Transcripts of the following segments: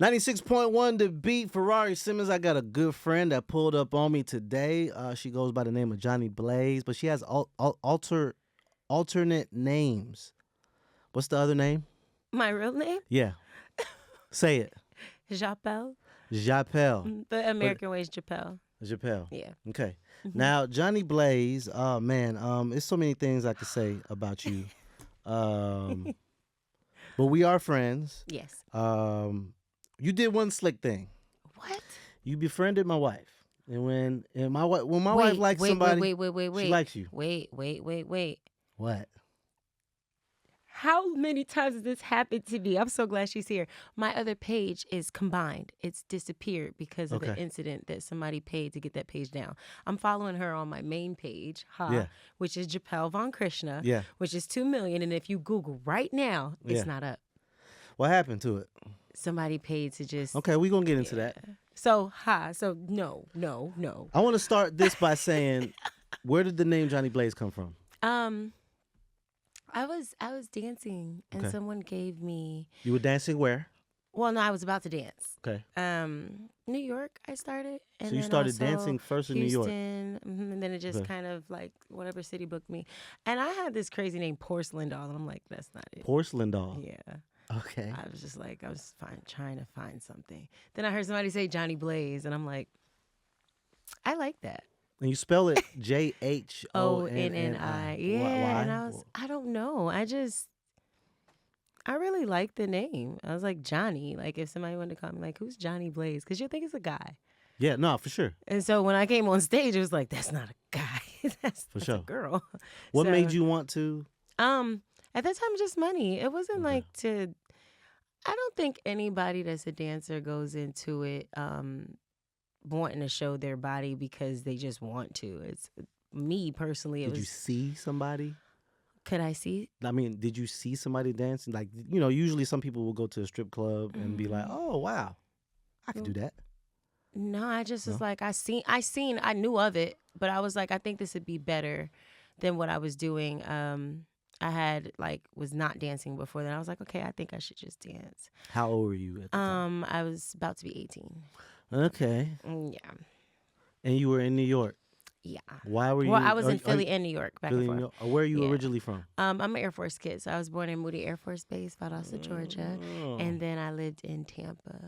96.1 The Beat, Ferrari Simmons. I got a good friend that pulled up on me today. She goes by the name of Jhonni Blaze, but she has alternate names. What's the other name? My real name? Yeah. Say it. Japelle. Japelle. The American way is Japelle. Japelle. Yeah. Okay. Now, Jhonni Blaze, oh man, there's so many things I could say about you. But we are friends. Yes. You did one slick thing. What? You befriended my wife. And when my wife likes somebody, wait. she likes you. Wait. What? How many times has this happened to me? I'm so glad she's here. My other page is combined. It's disappeared because of the incident that somebody paid to get that page down. I'm following her on my main page, which is Japelle Von Krishna, which is 2 million. And if you Google right now, it's not up. What happened to it? Somebody paid to just... Okay, we're going to get into that. So, no. I want to start this by saying, where did the name Jhonni Blaze come from? I was dancing and someone gave me... You were dancing where? Well, no, I was about to dance. Okay. New York, I started. And so you started dancing first in Houston, New York? And then it just kind of like whatever city booked me. And I had this crazy name, Porcelain Doll. And I'm like, that's not it. Porcelain Doll? Yeah. Okay. I was just like, trying to find something. Then I heard somebody say Jhonni Blaze. And I'm like, I like that. And you spell it Jhonni. Yeah. Why? And I don't know. I really like the name. I was like, Johnny. Like, if somebody wanted to call me, like, who's Jhonni Blaze? Because you'll think it's a guy. Yeah, no, for sure. And so when I came on stage, it was like, that's not a guy. that's a girl. What made you want to? At that time, just money. It wasn't like to... I don't think anybody that's a dancer goes into it wanting to show their body because they just want to. It's me personally. Did you see somebody? Could I see? I mean, did you see somebody dancing? Like, you know, usually some people will go to a strip club and be like, "Oh, wow, I could do that." No, I just was like, I knew of it, but I was like, I think this would be better than what I was doing. I had was not dancing before then. I was like, okay, I think I should just dance. How old were you at the time? I was about to be 18. Okay. Yeah. And you were in New York. Yeah. Why were you? Well, I was in Philly and New York, back and forth. Where are you originally from? I'm an Air Force kid, so I was born in Moody Air Force Base, Valdosta, Georgia, and then I lived in Tampa.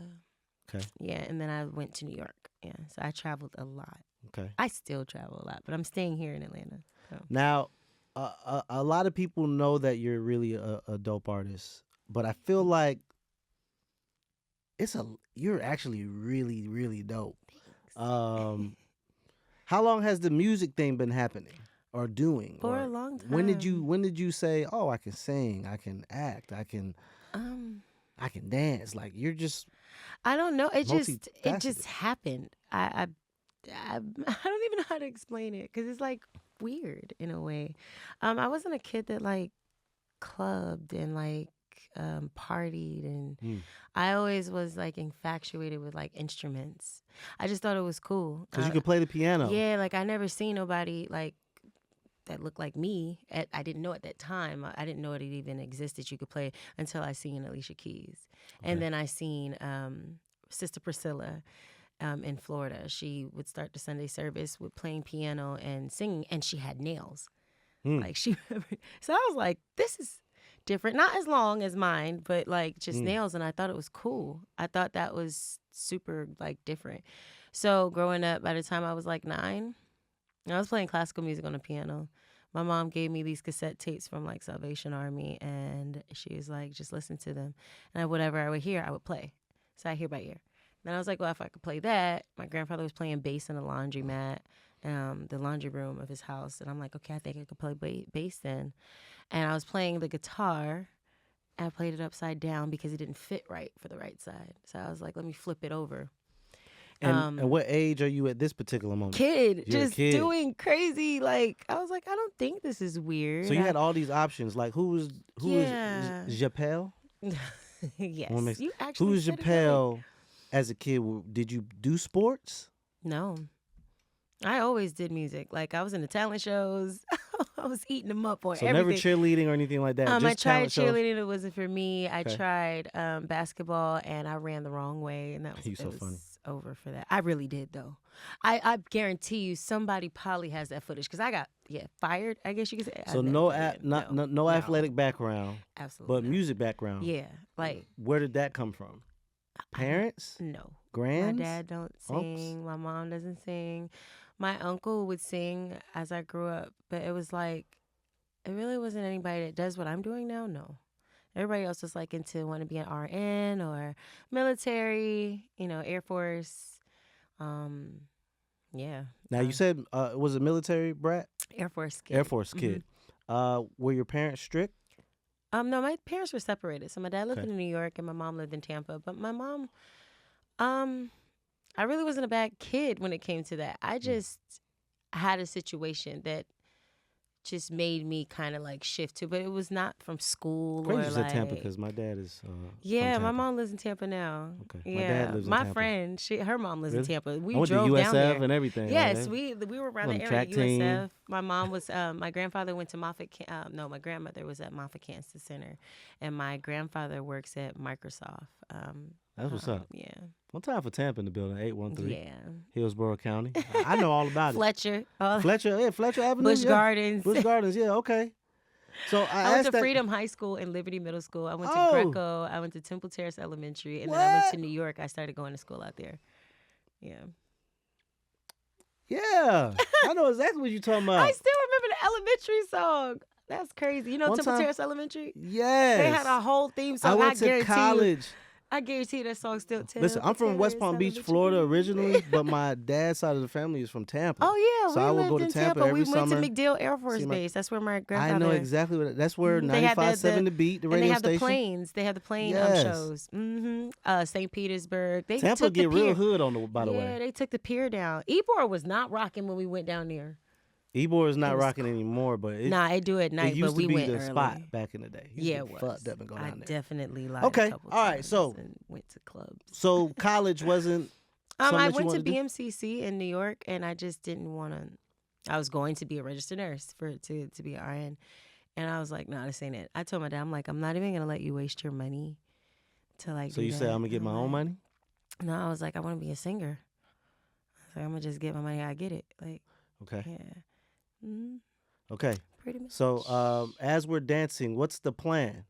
Okay. Yeah, and then I went to New York. Yeah, so I traveled a lot. Okay. I still travel a lot, but I'm staying here in Atlanta. So. Now, a lot of people know that you're really a dope artist, but I feel like you're actually really, really dope. Thanks. How long has the music thing been happening or doing? For a long time. When did you say, "Oh, I can sing, I can act, I can dance"? Like, you're just... I don't know. It just happened. I don't even know how to explain it because it's like weird in a way. I wasn't a kid that clubbed and partied, and I always was infatuated with instruments. I just thought it was cool because you could play the piano. Yeah, I never seen nobody that looked like me. I didn't know at that time. I didn't know it even existed. You could play until I seen Alicia Keys, and then I seen Sister Priscilla. In Florida, she would start the Sunday service with playing piano and singing, and she had nails. So I was like, this is different. Not as long as mine, but just nails, and I thought it was cool. I thought that was super different. So growing up, by the time I was 9, I was playing classical music on the piano. My mom gave me these cassette tapes from Salvation Army, and she was like, just listen to them. And whatever I would hear, I would play. So I hear by ear. Then I was like, well, if I could play that, my grandfather was playing bass in the laundromat, the laundry room of his house. And I'm like, okay, I think I could play bass then. And I was playing the guitar, and I played it upside down because it didn't fit right for the right side. So I was like, let me flip it over. And what age are you at this particular moment? You're just doing crazy. I was like, I don't think this is weird. So you had all these options. Who was Japelle? Yes. You actually Who was Japelle? As a kid, did you do sports? No. I always did music. I was in the talent shows. I I was eating them up on So everything. never cheerleading or anything like that. I Just tried talent shows. cheerleading. It wasn't for me. I Okay. tried basketball, and I ran the wrong way, and that was You so it was funny. over for that. I really did though. I guarantee you, somebody probably has that footage because I got fired. I guess you could say. So no athletic background, absolutely, but not. music background. Yeah, like where did that come from? Parents? No. Grands? My dad don't sing. My mom doesn't sing. My uncle would sing as I grew up, but it was like, it really wasn't anybody that does what I'm doing now. No. Everybody else was like into want to be an RN or military, Air Force. Yeah. Now you said was a military brat? Air Force kid. Air Force kid. Were your parents strict? No, my parents were separated. So my dad lived in New York and my mom lived in Tampa. But my mom, I really wasn't a bad kid when it came to that. I just had a situation that just made me kind of like shift to, but it was not from school Crazy or you said like Tampa because my dad is. Yeah, from my Tampa. mom lives in Tampa now. Okay, Yeah, my dad lives in my Tampa. friend, her mom lives in Tampa. We I went drove to USF down there and everything. Yes, like we were around on the the area. track team. USF. My mom was. My grandfather went to Moffitt. No, my grandmother was at Moffitt Cancer Center, and my grandfather works at Microsoft. That's what's up. Yeah. One time for Tampa in the building, 813. Yeah. Hillsborough County. I know all about it. Fletcher. Fletcher Avenue. Busch Gardens. Busch Gardens, yeah, okay. So I went to Freedom High School and Liberty Middle School. I went to Greco. I went to Temple Terrace Elementary. And then I went to New York. I started going to school out there. Yeah. Yeah. I know exactly what you're talking about. I still remember the elementary song. That's crazy. You know Temple Terrace Elementary? Yes. They had a whole theme song. I went to college. I guarantee you that song still tells. Listen, I'm from West Palm Beach, Florida originally, but my dad's side of the family is from Tampa. Oh, yeah. So I would go to Tampa every summer. We went to MacDill Air Force Base. That's where my grandfather... I know exactly what... That's where 95.7 The Beat, the radio station. And they have the planes. They have the plane shows. St. Petersburg. Tampa get real hood by the way. Yeah, they took the pier down. Ybor was not rocking when we went down there. Ybor is not rocking anymore, but I do at night. It used but we to be went the early. spot back in the day. It was. Fucked up and go down there. Definitely lied. Okay, a couple all right. times So and went to clubs. So college wasn't. I went to BMCC in New York, and I just didn't want to. I was going to be a registered nurse to be an RN, and I was like, "No, this ain't it." I told my dad, "I'm like, I'm not even gonna let you waste your money to like." So you said I'm gonna get my own money? No, I was like, I want to be a singer. I was like, I'm gonna just get my money. I get it. Like, okay. Yeah. Mm-hmm. Okay. Pretty much. So as we're dancing, what's the plan?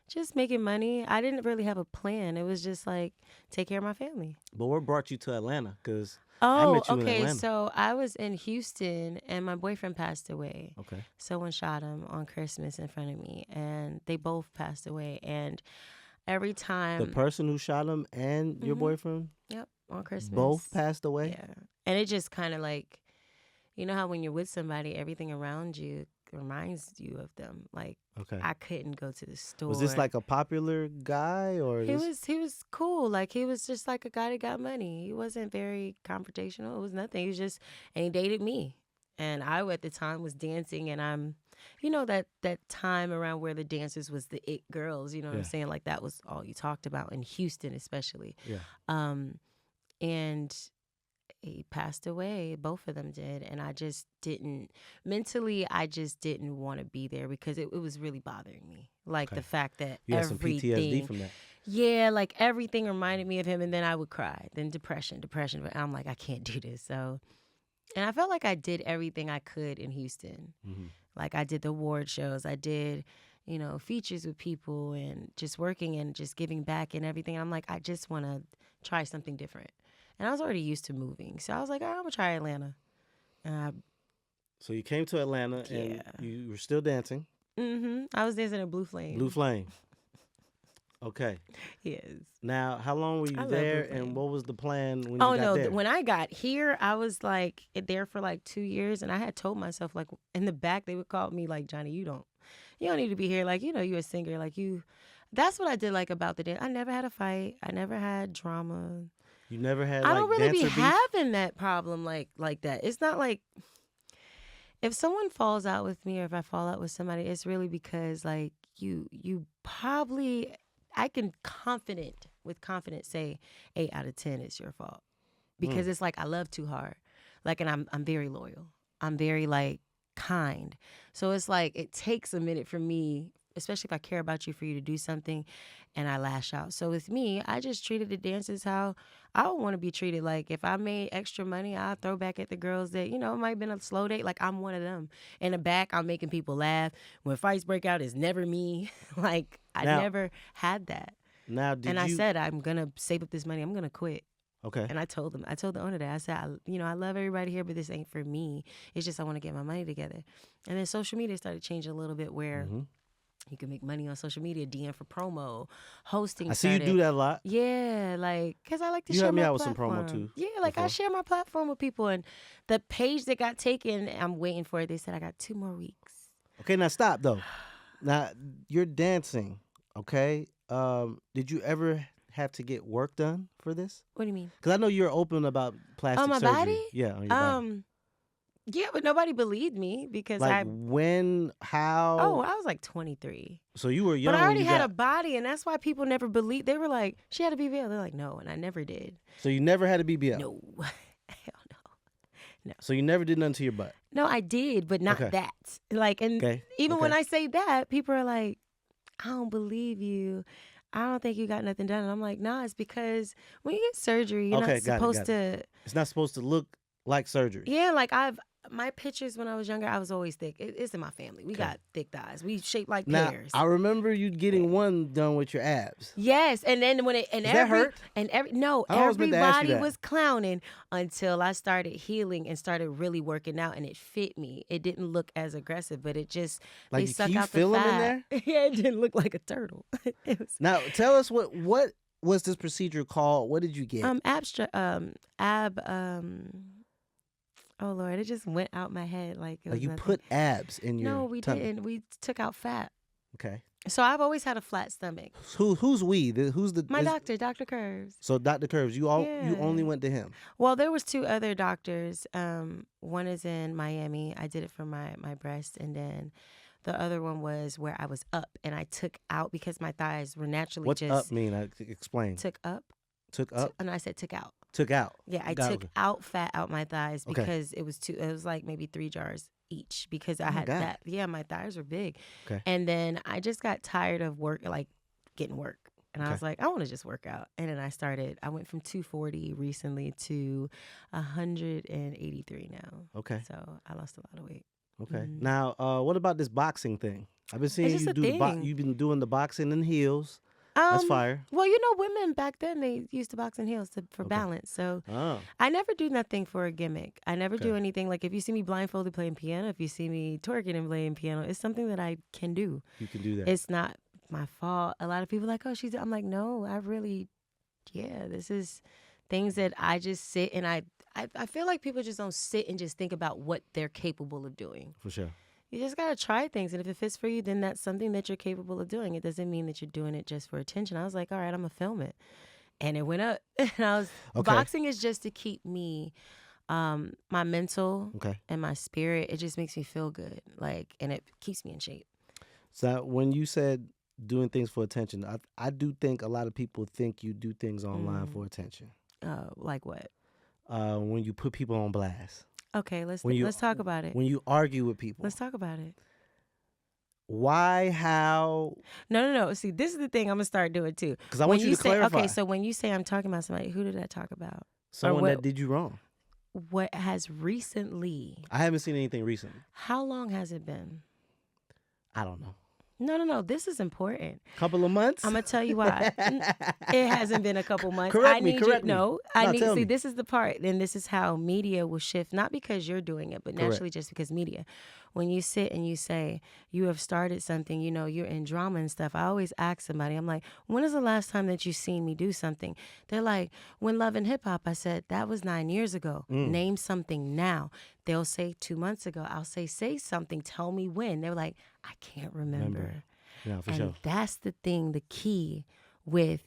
Just making money. I didn't really have a plan. It was just like take care of my family. But what brought you to Atlanta? Because I met you in Atlanta. So I was in Houston and my boyfriend passed away. Okay. Someone shot him on Christmas in front of me and they both passed away. And every time... The person who shot him and your boyfriend? Yep, on Christmas. Both passed away? Yeah. And it just kind of like... You know how when you're with somebody, everything around you reminds you of them. Like, I couldn't go to the store. Was this like a popular guy or? He was cool. Like, he was just like a guy that got money. He wasn't very confrontational. It was nothing. He was just, and he dated me. And I, at the time, was dancing, and I'm, that time around where the dancers was the it girls. You know what I'm saying? Like, that was all you talked about in Houston, especially. Yeah. And he passed away. Both of them did. And I just didn't, mentally, I just didn't want to be there because it was really bothering me. Like the fact that you had some PTSD from that. Yeah, like everything reminded me of him. And then I would cry. Then depression. But I'm like, I can't do this. So, and I felt like I did everything I could in Houston. Mm-hmm. Like I did the award shows. I did, features with people and just working and just giving back and everything. I'm like, I just want to try something different. And I was already used to moving. So I was like, all right, I'm going to try Atlanta. So you came to Atlanta and you were still dancing? Mm-hmm. I was dancing at Blue Flame. Blue Flame. Okay. Yes. Now, how long were you there and what was the plan when you got there? When I got here, I was like there for like 2 years. And I had told myself, like in the back, they would call me like, Jhonni, you don't need to be here. Like, you're a singer. Like that's what I did like about the dance. I never had a fight. I never had drama. You never had I don't really be beef? having that problem like that. It's not like if someone falls out with me or if I fall out with somebody, it's really because like you probably, I can with confidence say 8 out of 10 is your fault because it's like I love too hard. Like, and I'm very loyal. I'm very like, kind. So it's like it takes a minute for me, especially if I care about you, for you to do something and I lash out. So with me, I just treated the dances how I would want to be treated. Like if I made extra money, I'll throw back at the girls that, it might have been a slow date. Like I'm one of them. In the back, I'm making people laugh. When fights break out, it's never me. Like I Now- never had that. Now, did And you? I said, I'm going to save up this money. I'm going to quit. Okay. And I told the owner that. I said, I love everybody here, but this ain't for me. It's just I want to get my money together. And then social media started changing a little bit where you can make money on social media, DM for promo, hosting. I see you do that a lot. Yeah, like, because I like to You share helped me my out with some platform. promo, too, Yeah, like I before. share my platform with people. And the page that got taken, I'm waiting for it. They said I got 2 more weeks. Okay, now stop though. Now you're dancing. Okay. Did you ever have to get work done for this? What do you mean? Because I know you're open about plastic my surgery. body? Yeah, on your body. Yeah, but nobody believed me because Like when, how? I was like 23. So you were young. But I already when you had got, a body, and that's why people never believed. They were like, she had a BBL. They're like, no, and I never did. So you never had a BBL. No, hell no. So you never did nothing to your butt. No, I did, but not Okay. that. Like, and Okay. even when Okay. I say that, people are like, I don't believe you. I don't think you got nothing done. And I'm like, nah, it's because when you get surgery, you're Okay, not got it, supposed got to. It's not supposed to look like surgery. Yeah, like my pictures when I was younger, I was always thick. It's in my family. We got thick thighs. We shaped like Now pears. I remember you getting one done with your abs. Yes, and then when it and Does that hurt? no, I always meant to ask you everybody that. was clowning until I started healing and started really working out, and it fit me. It didn't look as aggressive, but it just Like, they can suck you out feel the 'em in fat. Yeah, it didn't look like a turtle. It was Now tell us what was this procedure called? What did you get? oh Lord, it just went out my head like it was Like you nothing. put abs in your No, we tummy. didn't. We took out fat. Okay. So I've always had a flat stomach. Who's we? Who's the My doctor, Dr. Curves. So Dr. Curves, you Yeah. only went to him. Well, there was 2 other doctors. One is in Miami. I did it for my breast, and then the other one was where I was up, and I took out because my thighs were naturally What's just up mean? Explain. took up. Took up. And I said took out. Took out. Yeah, I Got took it. out fat out my thighs Okay. because it was too. It was like maybe 3 jars each because I Oh my had God. that. Yeah, my thighs were big. Okay. And then I just got tired of getting work. And I Okay. was like, I want to just work out. And then I went from 240 recently to 183 now. Okay. So I lost a lot of weight. Okay. Mhm. Now, what about this boxing thing? I've been seeing just you a do the thing. you've been doing the boxing in heels. That's fire. Well, women back then, they used to box in heels for balance. So Oh. I never do nothing for a gimmick. I never do Okay. anything. Like if you see me blindfolded playing piano, if you see me twerking and playing piano, it's something that I can do. You can do that. It's not my fault. A lot of people are like, oh, I'm like, no, this is things that I just sit and I feel like people just don't sit and just think about what they're capable of doing. For sure. You just got to try things. And if it fits for you, then that's something that you're capable of doing. It doesn't mean that you're doing it just for attention. I was like, all right, I'm going to film it. And it went up. And boxing is just to keep me, my mental Okay. and my spirit. It just makes me feel good. And it keeps me in shape. So when you said doing things for attention, I do think a lot of people think you do things online for attention. Like what? When you put people on blast. Okay, let's talk about it. When you argue with people. Let's talk about it. Why? How? No. See, this is the thing I'm gonna start doing too. Because I want you to clarify. Okay, so when you say I'm talking about somebody, who did I talk about? Someone what- that did you wrong. What has recently? I haven't seen anything recently. How long has it been? I don't know. No. This is important. Couple of months? I'm gonna tell you why. It hasn't been a couple months. Correct I me, need correct you. me. No, No, I need. tell See, me. this is the part, and this is how media will shift. Not because you're doing it, but Correct. naturally, just because media. When you sit and you say you have started something, you're in drama and stuff. I always ask somebody. I'm like, when is the last time that you seen me do something? They're like, when Love and Hip Hop. I said that was 9 years ago. Name something now. They'll say 2 months ago. I'll say something. Tell me when. They're like, I can't remember. Yeah, for And sure. that's the thing, the key with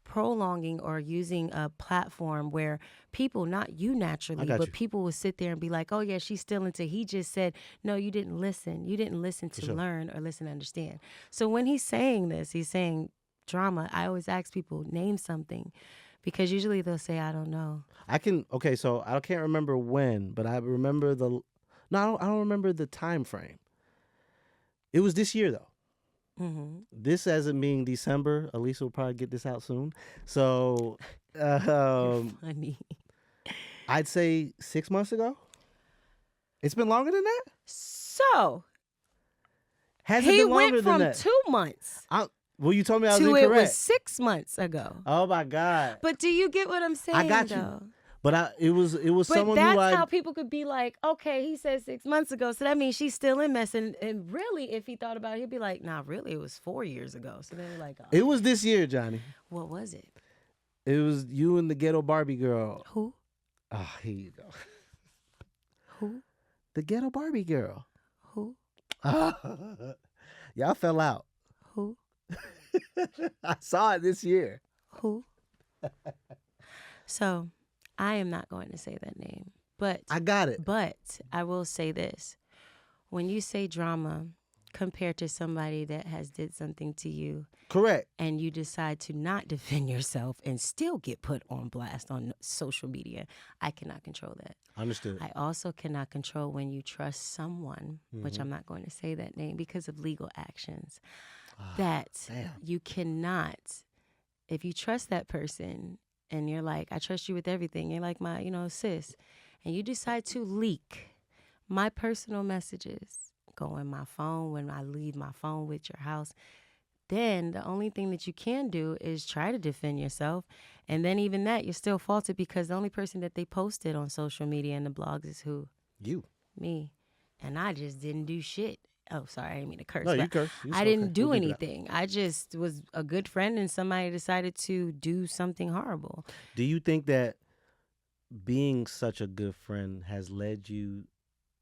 prolonging or using a platform where people, not you naturally, got but you. people will sit there and be like, oh yeah, she's still into, he just said, no, you didn't listen. You didn't listen to sure. learn or listen to understand. So when he's saying this, he's saying drama. I always ask people, name something. Because usually they'll say, I don't know. So I can't remember when, but I remember No, I don't remember the time frame. It was this year though. Mm-hmm. This as it being December. Elisa will probably get this out soon. So You're funny. I'd say 6 months ago. It's been longer than that? So Has it he been longer went than from that? 2 months Well, you told me I was to incorrect. it was 6 months ago. Oh my God. But do you get what I'm saying? I got though? you. But it was But someone that's who I how people could be like, okay, he said 6 months ago, so that means she's still in mess. And really, if he thought about it, he'd be like, nah, really, it was 4 years ago. So then we're like, oh, It was this year, Johnny. what was it? It was you and the ghetto Barbie girl. Who? Oh, here you go. Who? The ghetto Barbie girl. Who? Y'all fell out. Who? I saw it this year. Who? So I am not going to say that name, but I got it. But I will say this. When you say drama compared to somebody that has did something to you, Correct. and you decide to not defend yourself and still get put on blast on social media, I cannot control that. Understood. I also cannot control when you trust someone, which I'm not going to say that name because of legal actions, that you cannot, if you trust that person and you're like, I trust you with everything, you're like my, sis, and you decide to leak my personal messages, go in my phone when I leave my phone with your house, then the only thing that you can do is try to defend yourself. And then even that, you're still faulted because the only person that they posted on social media and the blogs is who? You. Me. And I just didn't do shit. Oh, sorry, I didn't mean to curse. No, you cursed. I didn't do anything. I just was a good friend and somebody decided to do something horrible. Do you think that being such a good friend has led you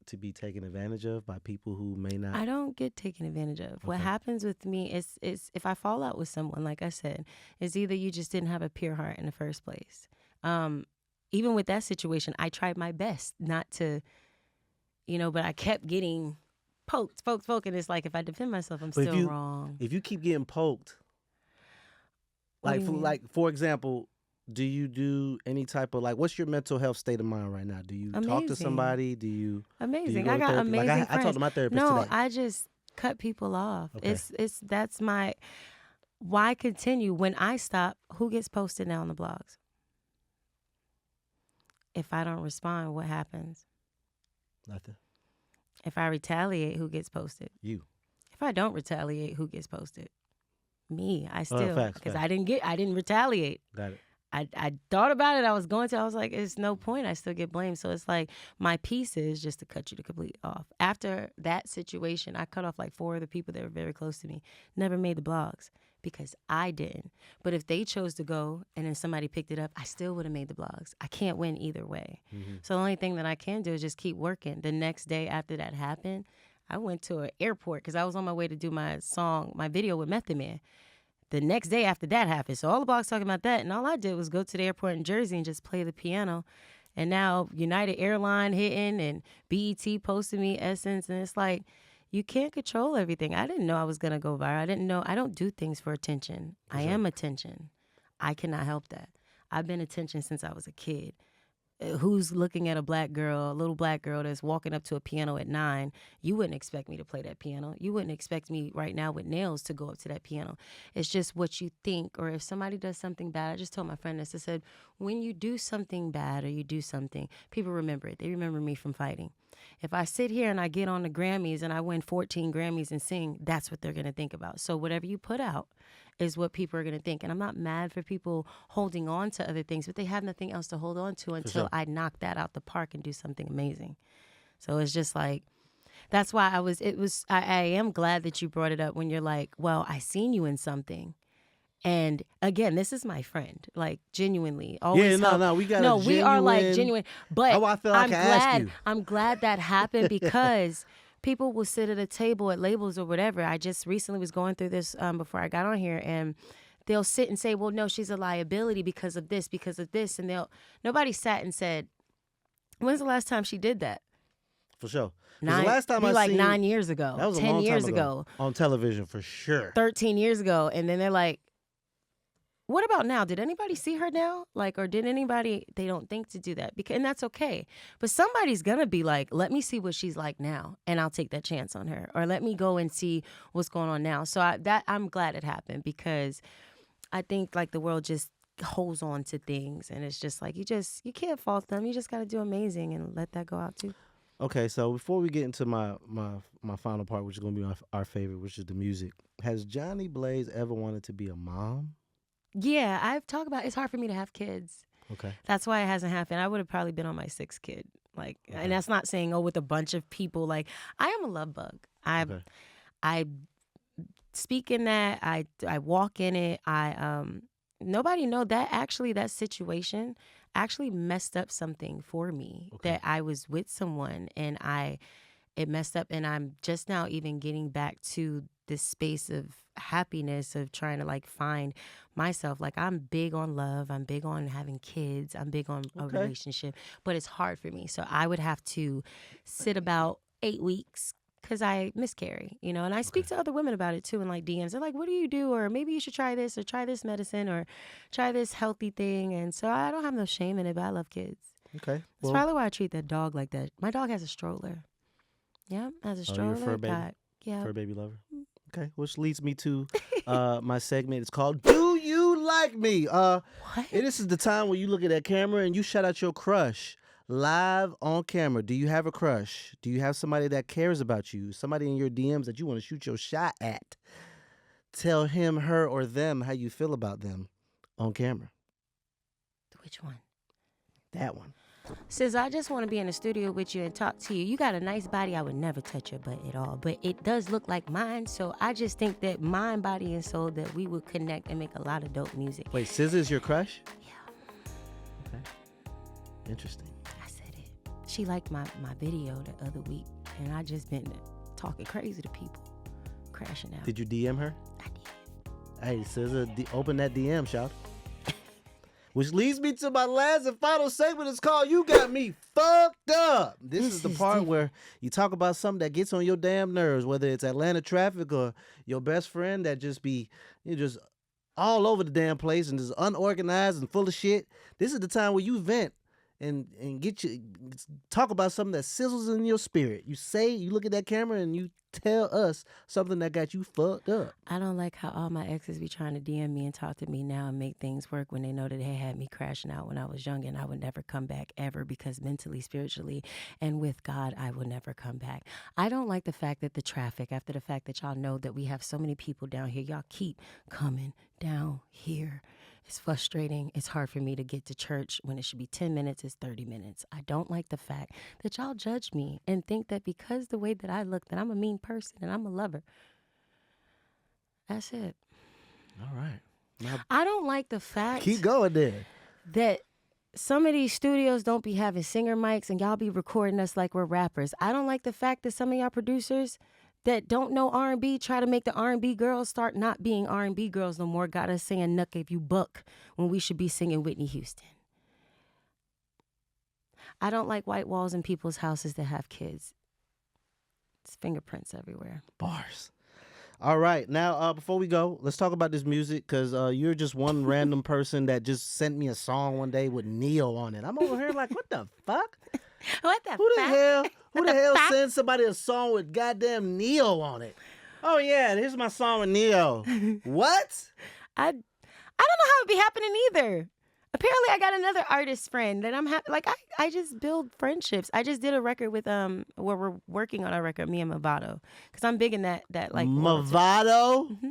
to be taken advantage of by people who may not? I don't get taken advantage of. Okay. What happens with me is if I fall out with someone, like I said, is either you just didn't have a pure heart in the first place. Even with that situation, I tried my best not to, but I kept getting poked, and it's like if I defend myself, I'm still wrong. If you keep getting poked, for example, do you do any type of what's your mental health state of mind right now? Do you talk to somebody? Do you amazing? Do you I got therapy? amazing friends. I talked to my therapist today. No, I just cut people off. Okay. That's my why continue when I stop. Who gets posted now on the blogs? If I don't respond, what happens? Nothing. If I retaliate, who gets posted? You. If I don't retaliate, who gets posted? Me. I still facts. I didn't retaliate. Got it. I thought about it. I was like, it's no point. I still get blamed. So it's like my piece is just to cut you completely off. After that situation, I cut off 4 of the people that were very close to me. Never made the blogs because I didn't. But if they chose to go and then somebody picked it up, I still would have made the blogs. I can't win either way. Mm-hmm. So the only thing that I can do is just keep working. The next day after that happened, I went to an airport because I was on my way to do my video with Method Man. The next day after that happened. So all the blogs talking about that. And all I did was go to the airport in Jersey and just play the piano. And now United Airline hitting and BET posted me Essence. And it's like, you can't control everything. I didn't know I was going to go viral. I didn't know. I don't do things for attention. I am attention. I cannot help that. I've been attention since I was a kid. Who's looking at a little black girl that's walking up to a piano at 9? You wouldn't expect me to play that piano. You wouldn't expect me right now with nails to go up to that piano. It's just what you think. Or if somebody does something bad, I just told my friend this. I said, when you do something bad or you do something, people remember it. They remember me from fighting. If I sit here and I get on the Grammys and I win 14 Grammys and sing, that's what they're going to think about. So whatever you put out is what people are going to think. And I'm not mad for people holding on to other things, but they have nothing else to hold on to until I knock that out the park and do something amazing. So it's just like, that's why I am glad that you brought it up when you're like, well, I seen you in something. And again, this is my friend, genuinely. Always we got we are genuine. But I feel like ask you. I'm glad that happened because people will sit at a table at labels or whatever. I just recently was going through this before I got on here, and they'll sit and say, well, no, she's a liability because of this. And nobody sat and said, when's the last time she did that? For sure. The last time I seen 9 years ago. That was 10 a long years time ago. On television, for sure. 13 years ago. And then they're like, what about now? Did anybody see her now? Like, or did anybody, they don't think to do that. And that's okay. But somebody's going to be like, let me see what she's like now, and I'll take that chance on her. Or let me go and see what's going on now. So I'm glad it happened, because I think like the world just holds on to things, and it's just like, you can't fault them. You just got to do amazing and let that go out too. Okay, so before we get into my final part, which is going to be our favorite, which is the music, has Jhonni Blaze ever wanted to be a mom? Yeah, I've talked about it's hard for me to have kids. Okay. That's why it hasn't happened. I would have probably been on my sixth kid. Like, Okay. and that's not saying, with a bunch of people. Like, I am a love bug. Okay. I speak in that. I walk in it. Nobody know that actually that situation actually messed up something for me. Okay. That I was with someone and it messed up, and I'm just now even getting back to this space of happiness, of trying to like find myself. Like, I'm big on love, I'm big on having kids, I'm big on a relationship, but it's hard for me. So I would have to sit about 8 weeks because I miscarry, and I speak to other women about it too, and like DMs. They're like, what do you do? Or maybe you should try this, or try this medicine, or try this healthy thing. And so I don't have no shame in it, but I love kids. Okay. That's probably why I treat that dog like that. My dog has a stroller. Yeah, has a stroller. Your fur baby? Yeah. Fur baby lover? Okay, which leads me to my segment. It's called Do You Like Me? What? This is the time where you look at that camera and you shout out your crush live on camera. Do you have a crush? Do you have somebody that cares about you? Somebody in your DMs that you want to shoot your shot at? Tell him, her, or them how you feel about them on camera. Which one? That one. Sis, I just want to be in the studio with you and talk to you. You got a nice body. I would never touch your butt at all, but it does look like mine. So I just think that mind, body, and soul, that we would connect and make a lot of dope music. Wait, SZA is your crush? Yeah. Okay. Interesting. I said it. She liked my video the other week, and I just been talking crazy to people, crashing out. Did you DM her? I did. Hey, SZA, open that DM, shout. Which leads me to my last and final segment. It's called You Got Me Fucked Up. This is the part where you talk about something that gets on your damn nerves, whether it's Atlanta traffic or your best friend that just be just all over the damn place and just unorganized and full of shit. This is the time where you vent and talk about something that sizzles in your spirit. You look at that camera and you tell us something that got you fucked up. I don't like how all my exes be trying to DM me and talk to me now and make things work when they know that they had me crashing out when I was young, and I would never come back ever, because mentally, spiritually, and with God, I will never come back. I don't like the fact that the traffic, after the fact that y'all know that we have so many people down here, y'all keep coming down here. It's frustrating. It's hard for me to get to church when it should be 10 minutes, it's 30 minutes. I don't like the fact that y'all judge me and think that because the way that I look, that I'm a mean person and I'm a lover. That's it. All right. Now, I don't like the fact keep going there. that some of these studios don't be having singer mics and y'all be recording us like we're rappers. I don't like the fact that some of y'all producers that don't know R&B try to make the R&B girls start not being R&B girls no more. Got us saying "Nuck if you buck" when we should be singing Whitney Houston. I don't like white walls in people's houses that have kids. It's fingerprints everywhere. Bars. All right. Now, before we go, let's talk about this music, because you're just one random person that just sent me a song one day with Neo on it. I'm over here like, what the fuck? What the Who the fuck? hell? Who the hell fuck? sends somebody a song with goddamn Neo on it? Oh yeah, here's my song with Neo. What? I don't know how it be happening either. Apparently, I got another artist friend that I'm like. I just build friendships. I just did a record with where we're working on a record, me and Movado, because I'm big in that like Movado. Mm-hmm.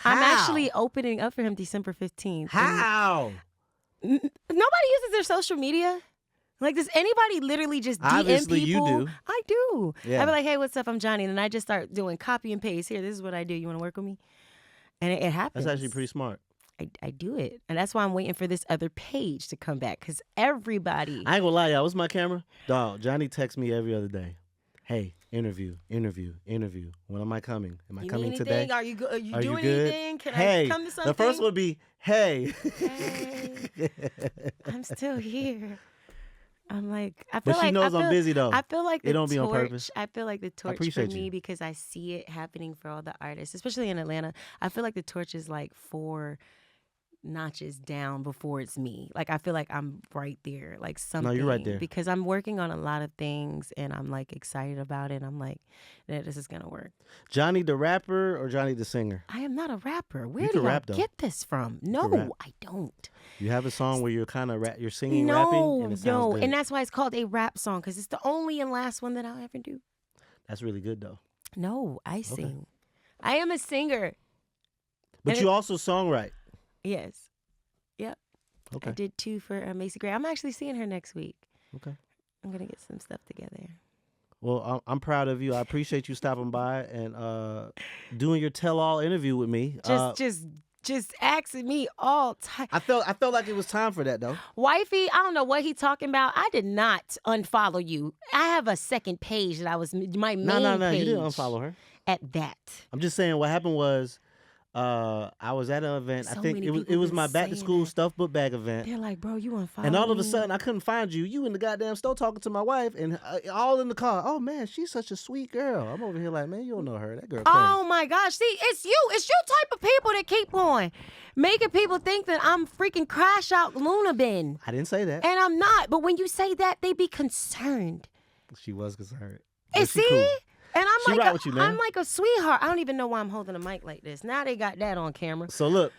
I'm actually opening up for him December 15th. How? Nobody uses their social media. Like, does anybody literally just DM Obviously, people? you do. I do. Yeah. I be like, hey, what's up? I'm Jhonni. And I just start doing copy and paste. Here, this is what I do. You want to work with me? And it happens. That's actually pretty smart. I do it. And that's why I'm waiting for this other page to come back, because everybody. I ain't gonna lie, y'all. What's my camera? Dog, Jhonni texts me every other day. Hey, interview. When am I coming? Am I coming today? Are you doing good? anything? Can I come to something? The first would be, hey. Hey, I'm still here. I'm like, But she knows I'm busy though. I feel like it don't be on purpose. I feel like the torch for me, because I see it happening for all the artists, especially in Atlanta. I feel like the torch is like for notches down before it's me. Like I feel like I'm right there, like something. No, you're right there. Because I'm working on a lot of things and I'm like excited about it. I'm like, yeah, this is gonna work. Johnny the rapper or Johnny the singer? I am not a rapper. Where can do I rap, though. get this from? rap. No, I don't. You have a song where you're kind of you're singing, rapping, and it sounds good. And that's why it's called a rap song, because it's the only and last one that I'll ever do. That's really good though. No, I sing. I am a singer. But And you also songwrite. Yes. Yep. Okay. I did 2 for Macy Gray. I'm actually seeing her next week. Okay. I'm gonna get some stuff together. Well, I'm proud of you. I appreciate you stopping by and doing your tell-all interview with me. Just asking me all time. I felt like it was time for that though. Wifey, I don't know what he talking about. I did not unfollow you. I have a second page that I was my main No, page. you didn't unfollow her. At that. I'm just saying what happened was I was at an event. I So think many it was people been my back to saying school that. stuff book bag event. They're like, bro, you unfollow And all of a me? sudden, I couldn't find you. You in the goddamn store talking to my wife, and all in the car. Oh man, she's such a sweet girl. I'm over here like, man, you don't know her. That girl crazy. Oh my gosh. See, it's you. It's you type of people that keep going. Making people think that I'm freaking crash out Luna bin. I didn't say that. And I'm not. But when you say that, they be concerned. She was concerned. And But she see? cool. And She right with you, man. I'm like a sweetheart. I don't even know why I'm holding a mic like this. Now they got that on camera. So look,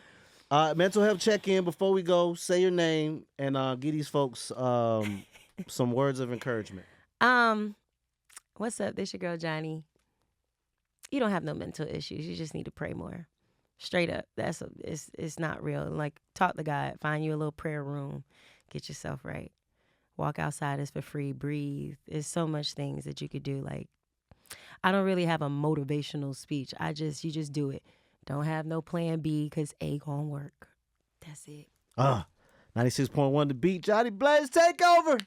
mental health check-in. Before we go, say your name and give these folks some words of encouragement. What's up? This your girl Johnny. You don't have no mental issues. You just need to pray more. Straight up. It's not real. Like, talk to God. Find you a little prayer room. Get yourself right. Walk outside. It's for free. Breathe. There's so much things that you could do. Like, I don't really have a motivational speech. You just do it. Don't have no plan B, because A gonna work. That's it. 96.1 The Beat. Jhonni Blaze, take over.